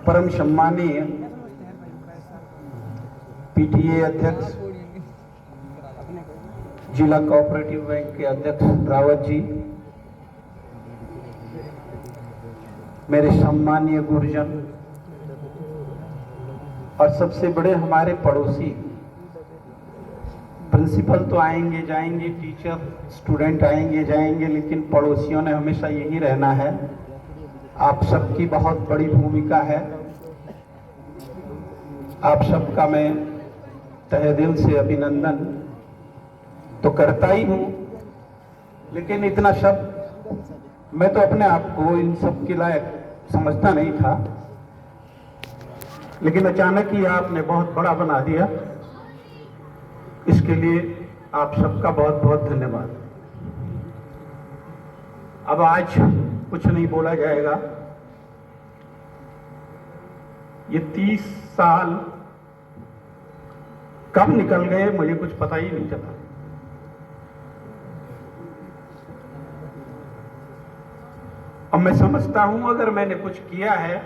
परम सम्मानीय पीटीए अध्यक्ष, जिला कोऑपरेटिव बैंक के अध्यक्ष रावत जी, मेरे सम्मानीय गुरुजन और सबसे बड़े हमारे पड़ोसी, प्रिंसिपल तो आएंगे जाएंगे, टीचर स्टूडेंट आएंगे जाएंगे, लेकिन पड़ोसियों ने हमेशा यही रहना है। आप सबकी बहुत बड़ी भूमिका है। आप सबका मैं तहे दिल से अभिनंदन तो करता ही हूं, लेकिन इतना शब्द मैं तो अपने आप को इन सब के लायक समझता नहीं था, लेकिन अचानक ही आपने बहुत बड़ा बना दिया। इसके लिए आप सबका बहुत बहुत धन्यवाद। अब आज कुछ नहीं बोला जाएगा। ये 30 साल कब निकल गए मुझे कुछ पता ही नहीं चला। अब मैं समझता हूं अगर मैंने कुछ किया है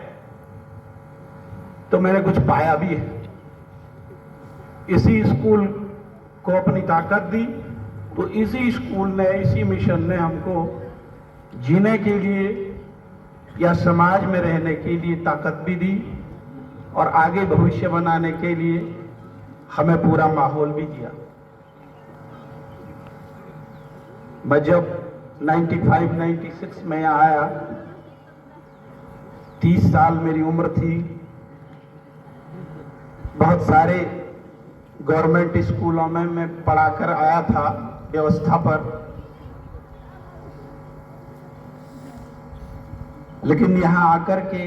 तो मैंने कुछ पाया भी है। इसी स्कूल को अपनी ताकत दी, तो इसी स्कूल ने, इसी मिशन ने हमको जीने के लिए या समाज में रहने के लिए ताकत भी दी और आगे भविष्य बनाने के लिए हमें पूरा माहौल भी दिया। मैं जब 95-96 में यहाँ आया, 30 साल मेरी उम्र थी। बहुत सारे गवर्नमेंट स्कूलों में मैं पढ़ाकर आया था व्यवस्था पर, लेकिन यहाँ आकर के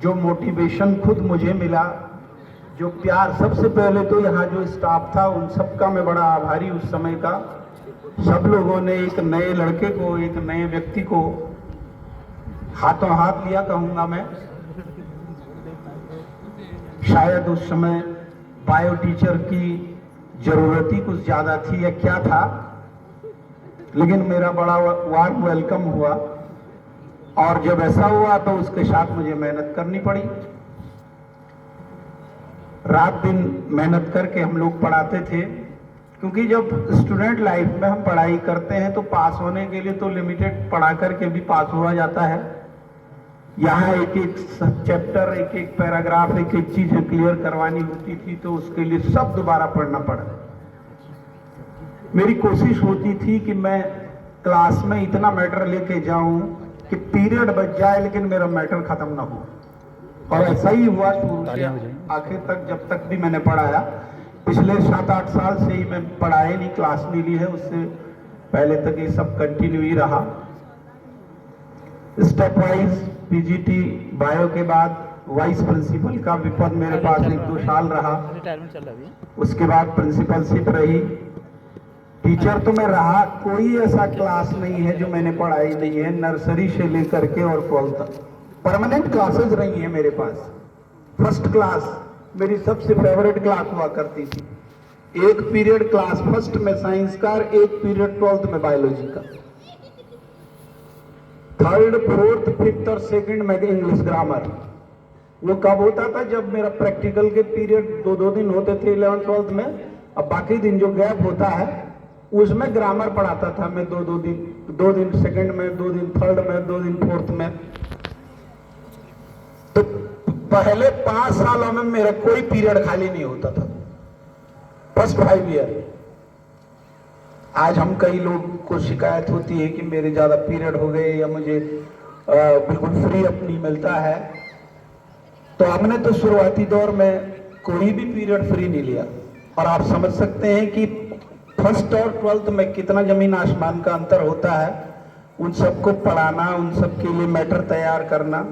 जो मोटिवेशन खुद मुझे मिला, जो प्यार, सबसे पहले तो यहाँ जो स्टाफ था उन सबका मैं बड़ा आभारी उस समय का। सब लोगों ने एक नए लड़के को, एक नए व्यक्ति को हाथों हाथ लिया कहूंगा मैं। शायद उस समय बायो टीचर की जरूरत ही कुछ ज्यादा थी या क्या था, लेकिन मेरा बड़ा वार्म वेलकम हुआ। और जब ऐसा हुआ तो उसके साथ मुझे मेहनत करनी पड़ी। रात दिन मेहनत करके हम लोग पढ़ाते थे, क्योंकि जब स्टूडेंट लाइफ में हम पढ़ाई करते हैं तो पास होने के लिए तो लिमिटेड पढ़ा करके भी पास हुआ जाता है। यहाँ एक एक चैप्टर, एक एक पैराग्राफ, एक एक चीज क्लियर करवानी होती थी, तो उसके लिए सब दोबारा पढ़ना पड़ा। मेरी कोशिश होती थी कि मैं क्लास में इतना मैटर लेके जाऊं कि पीरियड बच जाए लेकिन मेरा मैटर खत्म ना हो, और ऐसा ही हुआ शुरू से आखिर तक, जब तक भी मैंने पढ़ाया। पिछले 7-8 साल से ही मैं पढ़ाई नहीं, क्लास नहीं ली है, उससे पहले तक ये सब कंटिन्यू ही रहा। स्टेप वाइज पीजीटी बायो के बाद वाइस प्रिंसिपल का भी पद मेरे पास 1-2 साल रहा। उसके बाद प्रिंसिपलशिप रही। टीचर तो मैं रहा, कोई ऐसा क्लास नहीं है जो मैंने पढ़ाई नहीं है। नर्सरी से लेकर के और 12th तक परमानेंट क्लासेस रही है मेरे पास। फर्स्ट क्लास मेरी सबसे फेवरेट क्लास हुआ करती थी। एक पीरियड क्लास फर्स्ट में साइंस का, एक पीरियड 12th में बायोलॉजी का, 3rd, 4th, 5th और 2nd में इंग्लिश ग्रामर। वो कब होता था? जब मेरा प्रैक्टिकल के पीरियड 2-2 दिन होते थे 11th 12th में। अब बाकी दिन जो गैप होता है उसमें ग्रामर पढ़ाता था मैं 2-2 दिन, 2 दिन 2nd में, 2 दिन 3rd में, 2 दिन 4th में। तो पहले 5 सालों में मेरा कोई पीरियड खाली नहीं होता था, फर्स्ट 5 ईयर। आज हम कई लोग को शिकायत होती है कि मेरे ज्यादा पीरियड हो गए या मुझे बिल्कुल फ्री अपनी मिलता है। तो हमने तो शुरुआती दौर में कोई भी पीरियड फ्री नहीं लिया, और आप समझ सकते हैं कि फर्स्ट और 12th में कितना जमीन आसमान का अंतर होता है। उन सबको पढ़ाना, उन सबके लिए मैटर तैयार करना,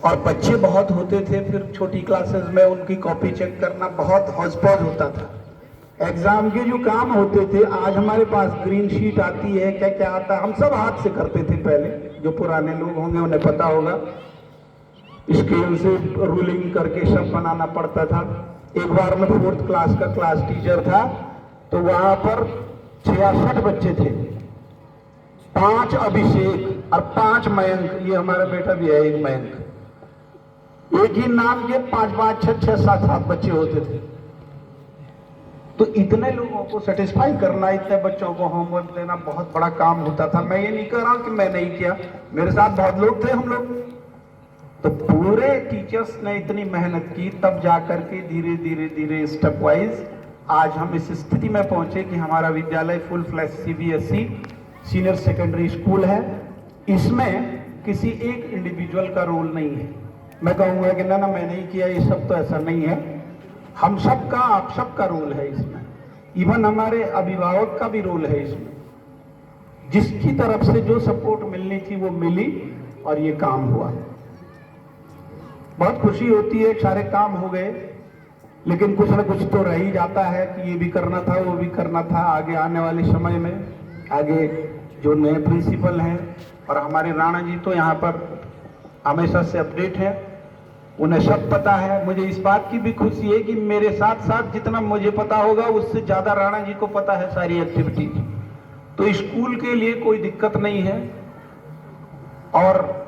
और बच्चे बहुत होते थे। फिर छोटी क्लासेस में उनकी कॉपी चेक करना बहुत हौज पौज होता था। एग्जाम के जो काम होते थे, आज हमारे पास ग्रीन शीट आती है, क्या क्या आता है, हम सब हाथ से करते थे पहले। जो पुराने लोग होंगे उन्हें पता होगा। स्केल से रूलिंग करके सब बनाना पड़ता था। एक बार मैं 4th क्लास का क्लास टीचर था, तो वहां पर 66 बच्चे थे। 5 अभिषेक और 5 मयंक, ये हमारा बेटा भी है एक मयंक। एक ही नाम के 5-5, 6-6, 7-7 बच्चे होते थे। तो इतने लोगों को सेटिस्फाई करना, इतने बच्चों को होमवर्क देना बहुत बड़ा काम होता था। मैं ये नहीं कह रहा हूं कि मैं नहीं किया, मेरे साथ बहुत लोग थे, हम लोग तो पूरे टीचर्स ने इतनी मेहनत की, तब जाकर के धीरे धीरे धीरे स्टेप वाइज आज हम इस स्थिति में पहुंचे कि हमारा विद्यालय full flash CBSE senior secondary school है। इसमें किसी एक इंडिविजुअल का रोल नहीं है। मैं कहूँगा कि ना मैं नहीं किया, ये सब तो ऐसा नहीं है। हम सब का, आप सब का रोल है इसमें। इवन हमारे अभिभावक का भी रोल है इसमें। जिसकी तरफ से जो सपोर्ट मिलनी थी वो मिली और ये काम हुआ। बहुत खुशी होती है, सारे काम हो गए, लेकिन कुछ ना कुछ तो रह ही जाता है कि ये भी करना था, वो भी करना था। आगे आने वाले समय में, आगे जो नए प्रिंसिपल हैं और हमारे राणा जी तो यहाँ पर हमेशा से अपडेट है, उन्हें सब पता है। मुझे इस बात की भी खुशी है कि मेरे साथ साथ जितना मुझे पता होगा उससे ज्यादा राणा जी को पता है सारी एक्टिविटीज। तो स्कूल के लिए कोई दिक्कत नहीं है और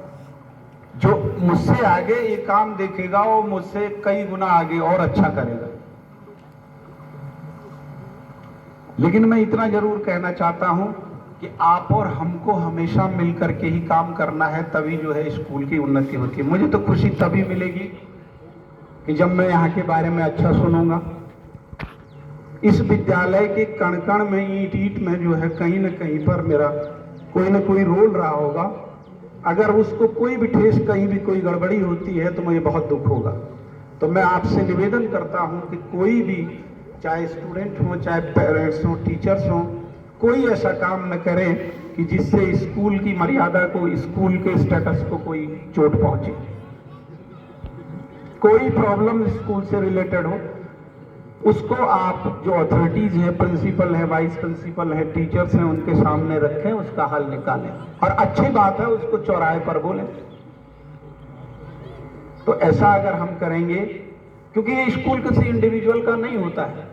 जो मुझसे आगे ये काम देखेगा वो मुझसे कई गुना आगे और अच्छा करेगा। लेकिन मैं इतना जरूर कहना चाहता हूं कि आप और हमको हमेशा मिलकर के ही काम करना है, तभी जो है स्कूल की उन्नति होती है। मुझे तो खुशी तभी मिलेगी कि जब मैं यहाँ के बारे में अच्छा सुनूंगा। इस विद्यालय के कण कण में, ईंट ईंट में जो है कहीं न कहीं पर मेरा कोई न कोई रोल रहा होगा। अगर उसको कोई भी ठेस, कहीं भी कोई गड़बड़ी होती है तो मुझे बहुत दुख होगा। तो मैं आपसे निवेदन करता हूं कि कोई भी, चाहे स्टूडेंट हो, चाहे पेरेंट्स हो, टीचर्स हो, कोई ऐसा काम न करे कि जिससे स्कूल की मर्यादा को, स्कूल के स्टेटस को कोई चोट पहुंचे। कोई प्रॉब्लम स्कूल से रिलेटेड हो, उसको आप जो अथॉरिटीज हैं, प्रिंसिपल है, वाइस प्रिंसिपल है, टीचर्स हैं, उनके सामने रखें, उसका हल निकालें। और अच्छी बात है उसको चौराहे पर बोलें। तो ऐसा अगर हम करेंगे, क्योंकि ये स्कूल किसी इंडिविजुअल का नहीं होता है,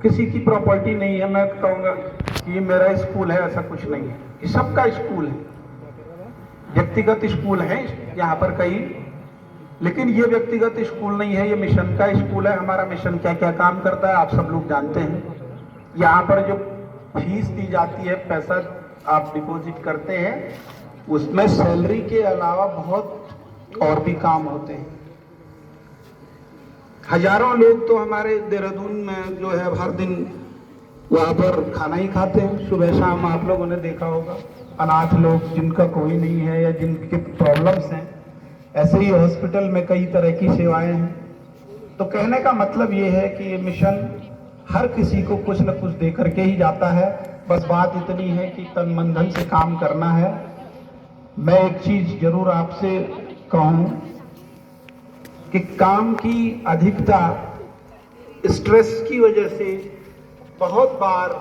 किसी की प्रॉपर्टी नहीं है। मैं कहूंगा कि ये मेरा स्कूल है, ऐसा कुछ नहीं है। ये सबका स्कूल है, व्यक्तिगत स्कूल है यहाँ पर कई, लेकिन ये व्यक्तिगत स्कूल नहीं है, ये मिशन का स्कूल है। हमारा मिशन क्या क्या काम करता है आप सब लोग जानते हैं। यहाँ पर जो फीस दी जाती है, पैसा आप डिपॉजिट करते हैं, उसमें सैलरी के अलावा बहुत और भी काम होते हैं। हजारों लोग तो हमारे देहरादून में जो है हर दिन वहाँ पर खाना ही खाते हैं, सुबह शाम। आप लोगों ने देखा होगा, अनाथ लोग जिनका कोई नहीं है या जिनके प्रॉब्लम्स हैं, ऐसे ही हॉस्पिटल में कई तरह की सेवाएं हैं। तो कहने का मतलब ये है कि ये मिशन हर किसी को कुछ न कुछ दे करके ही जाता है। बस बात इतनी है कि तन मन धन से काम करना है। मैं एक चीज जरूर आपसे कहूं कि काम की अधिकता, स्ट्रेस की वजह से बहुत बार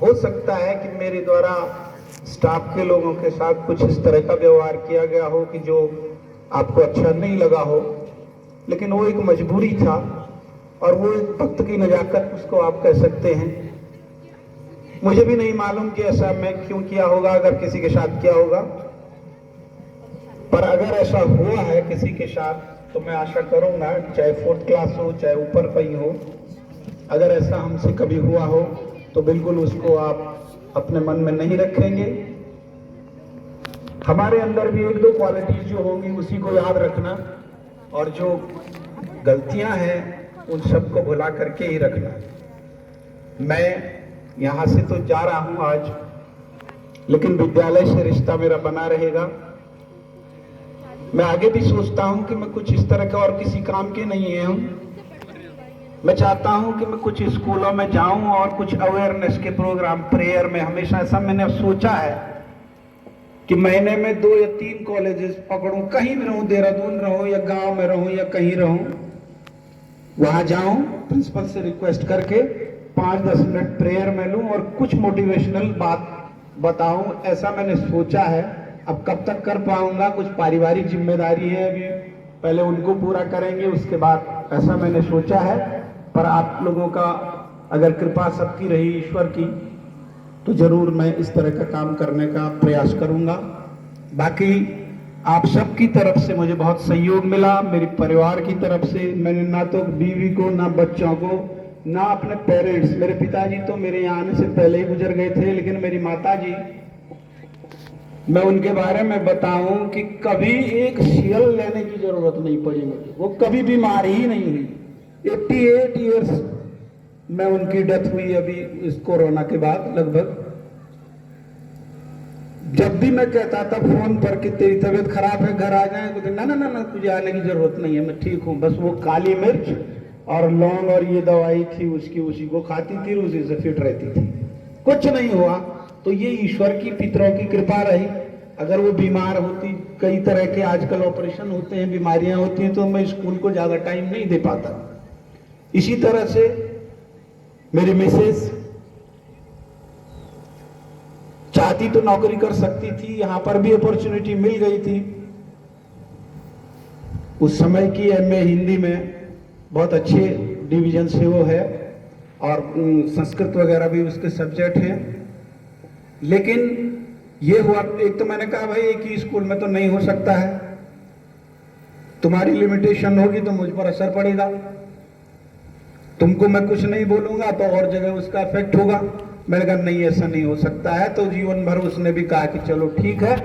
हो सकता है कि मेरे द्वारा स्टाफ के लोगों के साथ कुछ इस तरह का व्यवहार किया गया हो कि जो आपको अच्छा नहीं लगा हो, लेकिन वो एक मजबूरी था और वो एक वक्त की नजाकत उसको आप कह सकते हैं। मुझे भी नहीं मालूम कि ऐसा मैं क्यों किया होगा, अगर किसी के साथ किया होगा, पर अगर ऐसा हुआ है किसी के साथ तो मैं आशा करूंगा, चाहे 4th क्लास हो, चाहे ऊपर कहीं हो, अगर ऐसा हमसे कभी हुआ हो तो बिल्कुल उसको आप अपने मन में नहीं रखेंगे। हमारे अंदर भी 1-2 क्वालिटीज जो होंगी उसी को याद रखना, और जो गलतियां हैं उन सबको भुला करके ही रखना। मैं यहां से तो जा रहा हूं आज, लेकिन विद्यालय से रिश्ता मेरा बना रहेगा। मैं आगे भी सोचता हूं कि मैं कुछ इस तरह का और किसी काम के नहीं है हूं। मैं चाहता हूं कि मैं कुछ स्कूलों में जाऊं और कुछ अवेयरनेस के प्रोग्राम, प्रेयर में, हमेशा ऐसा मैंने सोचा है कि महीने में 2 या 3 कॉलेजेस पकड़ूं, कहीं भी रहूं, देहरादून रहूं या गांव में रहूं या कहीं रहूं, वहां जाऊं, प्रिंसिपल से रिक्वेस्ट करके 5-10 मिनट प्रेयर में लूं और कुछ मोटिवेशनल बात बताऊं। ऐसा मैंने सोचा है। अब कब तक कर पाऊंगा, कुछ पारिवारिक जिम्मेदारी है, अभी पहले उनको पूरा करेंगे, उसके बाद ऐसा मैंने सोचा है। पर आप लोगों का अगर कृपा सबकी रही, ईश्वर की, तो जरूर मैं इस तरह का काम करने का प्रयास करूंगा। बाकी आप सबकी तरफ से मुझे बहुत सहयोग मिला, मेरे परिवार की तरफ से। मैंने ना तो बीवी को, ना बच्चों को, ना अपने पेरेंट्स, मेरे पिताजी तो मेरे यहाँ आने से पहले ही गुजर गए थे, लेकिन मेरी माताजी, मैं उनके बारे में बताऊं कि कभी एक सीएल लेने की जरूरत नहीं पड़ी मुझे, वो कभी बीमार ही नहीं हुई। 88 ईयर्स में उनकी डेथ हुई अभी इस कोरोना के बाद लगभग। जब भी मैं कहता था फोन पर कि तेरी तबीयत खराब है, घर आ जाए, तो ना ना ना ना तुझे आने की जरूरत नहीं है, मैं ठीक हूं। बस वो काली मिर्च और लौंग और ये दवाई थी उसकी, उसी को खाती थी, उसी से फिट रहती थी, कुछ नहीं हुआ। तो ये ईश्वर की, पितरों की कृपा रही। अगर वो बीमार होती, कई तरह के आजकल ऑपरेशन होते हैं, बीमारियां होती हैं, तो मैं स्कूल को ज्यादा टाइम नहीं दे पाता। इसी तरह से मेरी मिसेस चाहती तो नौकरी कर सकती थी, यहां पर भी अपॉर्चुनिटी मिल गई थी। उस समय की एमए हिंदी में बहुत अच्छे डिवीजन से वो है, और संस्कृत वगैरह भी उसके सब्जेक्ट हैं। लेकिन ये हुआ, एक तो मैंने कहा भाई एक ही स्कूल में तो नहीं हो सकता है, तुम्हारी लिमिटेशन होगी तो मुझ पर असर पड़ेगा, तुमको मैं कुछ नहीं बोलूंगा तो और जगह उसका इफेक्ट होगा। मैंने कहा नहीं, ऐसा नहीं हो सकता है। तो जीवन भर उसने भी कहा कि चलो ठीक है।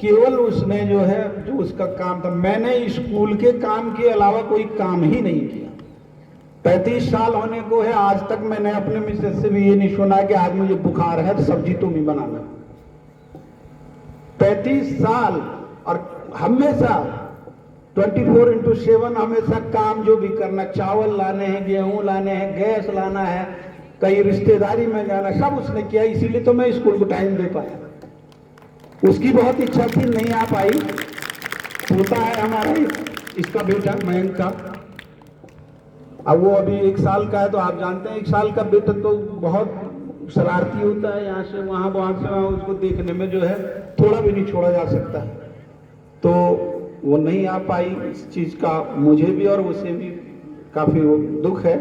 केवल उसने जो है, जो उसका काम था, मैंने स्कूल के काम के अलावा कोई काम ही नहीं किया। 35 साल होने को है, आज तक मैंने अपने मिसेस से भी ये नहीं सुना कि आज मुझे बुखार है तो सब्जी तुम ही बनाना। 35 साल, और हमेशा 24/7 हमेशा काम जो भी करना, चावल लाने हैं, गेहूं लाने हैं, गैस लाना है, कहीं रिश्तेदारी में जाना, सब उसने किया। इसीलिए तो मैं स्कूल को टाइम दे पाया। उसकी बहुत इच्छा थी, नहीं आ पाई। होता है हमारा इसका बेटा मयंक का, अब वो अभी 1 साल का है, तो आप जानते हैं 1 साल का बेटा तो बहुत शरारती होता है, यहाँ से वहां, वहां से वहां, उसको देखने में जो है थोड़ा भी नहीं छोड़ा जा सकता। तो वो नहीं आ पाई। इस चीज का मुझे भी और उसे भी काफी दुख है।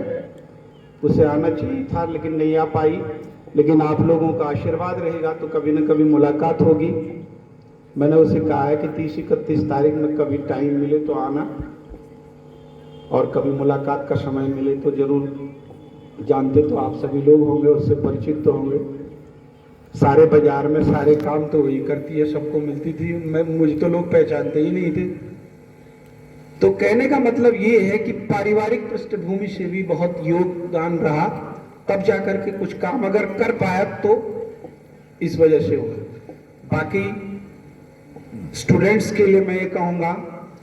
उसे आना चाहिए था लेकिन नहीं आ पाई। लेकिन आप लोगों का आशीर्वाद रहेगा तो कभी न कभी मुलाकात होगी। मैंने उसे कहा है कि 30-31 तारीख में कभी टाइम मिले तो आना, और कभी मुलाकात का समय मिले तो जरूर। जानते तो आप सभी लोग होंगे, उससे परिचित तो होंगे। सारे बाजार में सारे काम तो वही करती है, सबको मिलती थी। मुझे तो लोग पहचानते ही नहीं थे। तो कहने का मतलब ये है कि पारिवारिक पृष्ठभूमि से भी बहुत योगदान रहा, तब जाकर के कुछ काम अगर कर पाया तो इस वजह से हुआ। बाकी स्टूडेंट्स के लिए मैं ये कहूंगा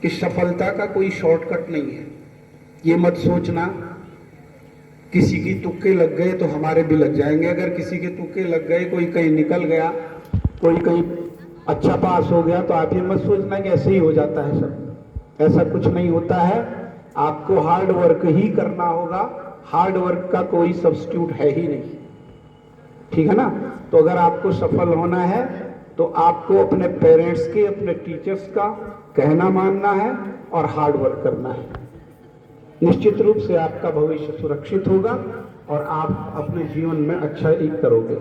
कि सफलता का कोई शॉर्टकट नहीं है। ये मत सोचना किसी की तुक्के लग गए तो हमारे भी लग जाएंगे। अगर किसी के तुक्के लग गए, कोई कहीं निकल गया, कोई कहीं अच्छा पास हो गया, तो आप ये मत सोचना कि ऐसे ही हो जाता है सब। ऐसा कुछ नहीं होता है। आपको हार्ड वर्क ही करना होगा। हार्ड वर्क का कोई सब्स्टिट्यूट है ही नहीं, ठीक है ना। तो अगर आपको सफल होना है तो आपको अपने पेरेंट्स के, अपने टीचर्स का कहना मानना है और हार्ड वर्क करना है। निश्चित रूप से आपका भविष्य सुरक्षित होगा और आप अपने जीवन में अच्छा ही करोगे।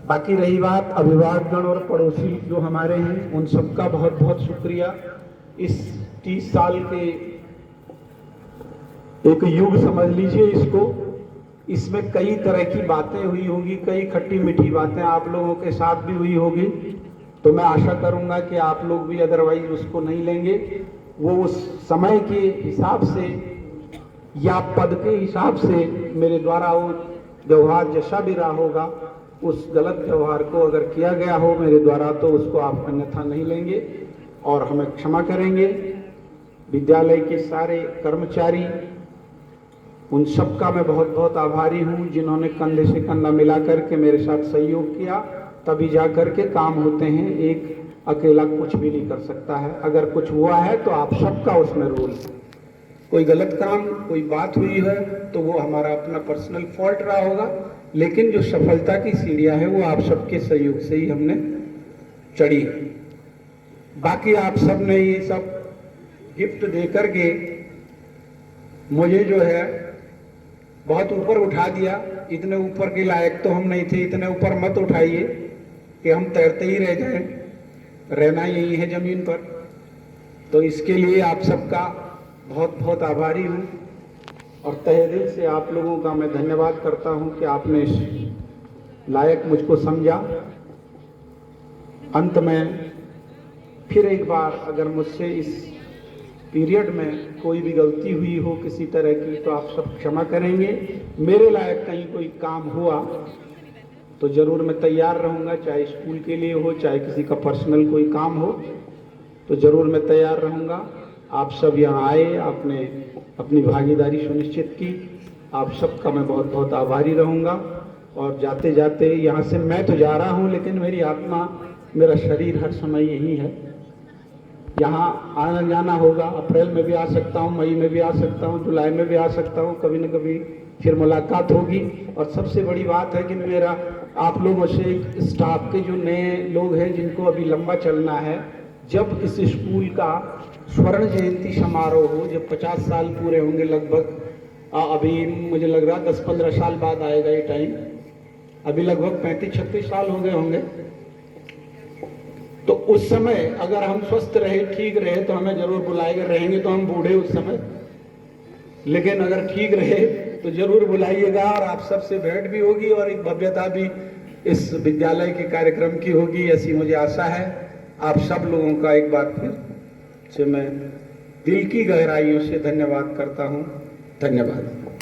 बाकी रही बात अभिभावकगण और पड़ोसी जो हमारे हैं, उन सबका बहुत बहुत शुक्रिया। इस 30 साल के एक युग समझ लीजिए इसको। इसमें कई तरह की बातें हुई होंगी, कई खट्टी मीठी बातें आप लोगों के साथ भी हुई होगी। तो मैं आशा करूंगा कि आप लोग भी अदरवाइज उसको नहीं लेंगे। वो उस समय के हिसाब से या पद के हिसाब से मेरे द्वारा वो व्यवहार जैसा भी रहा होगा, उस गलत व्यवहार को अगर किया गया हो मेरे द्वारा, तो उसको आप अन्यथा नहीं लेंगे और हमें क्षमा करेंगे। विद्यालय के सारे कर्मचारी, उन सबका मैं बहुत बहुत आभारी हूँ, जिन्होंने कंधे से कंधा मिला करके मेरे साथ सहयोग किया। तभी जा कर के काम होते हैं। एक अकेला कुछ भी नहीं कर सकता है। अगर कुछ हुआ है तो आप सबका उसमें रोल है। कोई गलत काम, कोई बात हुई है तो वो हमारा अपना पर्सनल फॉल्ट रहा होगा, लेकिन जो सफलता की सीढ़ियां है वो आप सबके सहयोग से ही हमने चढ़ी है। बाकी आप सब ने ये सब गिफ्ट दे करके मुझे जो है बहुत ऊपर उठा दिया। इतने ऊपर के लायक तो हम नहीं थे, इतने ऊपर मत उठाइए कि हम तैरते ही रह जाएं, रहना यही है जमीन पर। तो इसके लिए आप सबका बहुत बहुत आभारी हूँ और तहे दिल से आप लोगों का मैं धन्यवाद करता हूँ कि आपने इस लायक मुझको समझा। अंत में फिर एक बार अगर मुझसे इस पीरियड में कोई भी गलती हुई हो किसी तरह की तो आप सब क्षमा करेंगे। मेरे लायक कहीं कोई काम हुआ तो जरूर मैं तैयार रहूँगा, चाहे स्कूल के लिए हो, चाहे किसी का पर्सनल कोई काम हो, तो जरूर मैं तैयार रहूँगा। आप सब यहाँ आए, आपने अपनी भागीदारी सुनिश्चित की, आप सबका मैं बहुत बहुत आभारी रहूँगा। और जाते जाते यहाँ से मैं तो जा रहा हूँ, लेकिन मेरी आत्मा, मेरा शरीर हर समय यही है। यहाँ आना जाना होगा, अप्रैल में भी आ सकता हूँ, मई में भी आ सकता हूँ, जुलाई में भी आ सकता हूँ, कभी न कभी फिर मुलाकात होगी। और सबसे बड़ी बात है कि मेरा आप लोगों से, स्टाफ के जो नए लोग हैं जिनको अभी लंबा चलना है, जब इस स्कूल का स्वर्ण जयंती समारोह हो, जब 50 साल पूरे होंगे लगभग, अभी मुझे लग रहा 10-15 साल बाद आएगा ये टाइम, अभी लगभग 35-36 साल हो गए होंगे। तो उस समय अगर हम स्वस्थ रहे, ठीक रहे, तो हमें जरूर बुलाएंगे। रहेंगे तो हम बूढ़े उस समय, लेकिन अगर ठीक रहे तो जरूर बुलाइएगा और आप सबसे भेंट भी होगी और एक भव्यता भी इस विद्यालय के कार्यक्रम की होगी, ऐसी मुझे आशा है। आप सब लोगों का एक बार फिर से मैं दिल की गहराइयों से धन्यवाद करता हूँ। धन्यवाद।